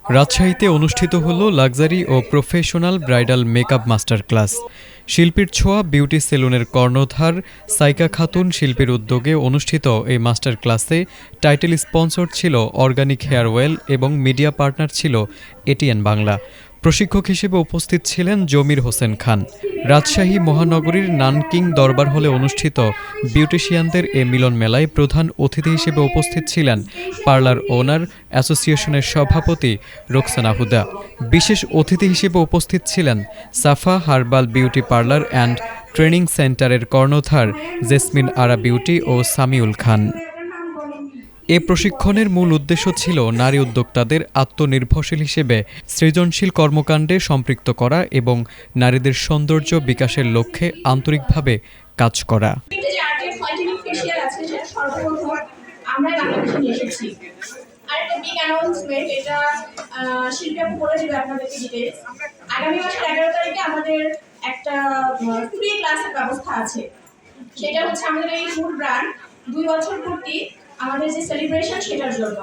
রাজশাহীতে অনুষ্ঠিত হলো লাক্সারি ও professional bridal makeup master class. শিল্পীর ছোঁয়া বিউটি সেলুনের কর্ণধার সাইকা খাতুন শিল্পীর উদ্যোগে অনুষ্ঠিত এই মাস্টার ক্লাসে টাইটেল স্পন্সর ছিল অর্গানিক হেয়ার অয়েল এবং মিডিয়া পার্টনার ছিল এটিএন বাংলা। প্রশিক্ষক হিসেবে উপস্থিত ছিলেন জমির হোসেন খান। রাজশাহী মহানগরীর নানকিং দরবার হলে অনুষ্ঠিত বিউটিশিয়ানদের এ মিলন মেলায় প্রধান অতিথি হিসেবে উপস্থিত ছিলেন পার্লার ওনার অ্যাসোসিয়েশনের সভাপতি রোকসানা হুদা। বিশেষ অতিথি হিসেবে উপস্থিত ছিলেন Safa herbal beauty parlour and training সেন্টারের কর্ণধার জেসমিন আরা বিউটি ও সামিউল খান। এ প্রশিক্ষণের মূল উদ্দেশ্য ছিল নারী উদ্যোক্তাদের আত্মনির্ভরশীল হিসেবে সৃজনশীল কর্মকাণ্ডে সম্পৃক্ত করা এবং নারীদের সৌন্দর্য বিকাশের লক্ষ্যে আন্তরিকভাবে কাজ করা। আগামী মাসের 11 তারিখে আমাদের একটা ফ্রি ক্লাসের ব্যবস্থা আছে। সেটা হচ্ছে আমাদের এই ফুড ব্র্যান্ড 2 বছর পূর্তি আমাদের যে সেলিব্রেশন সেটার জন্য।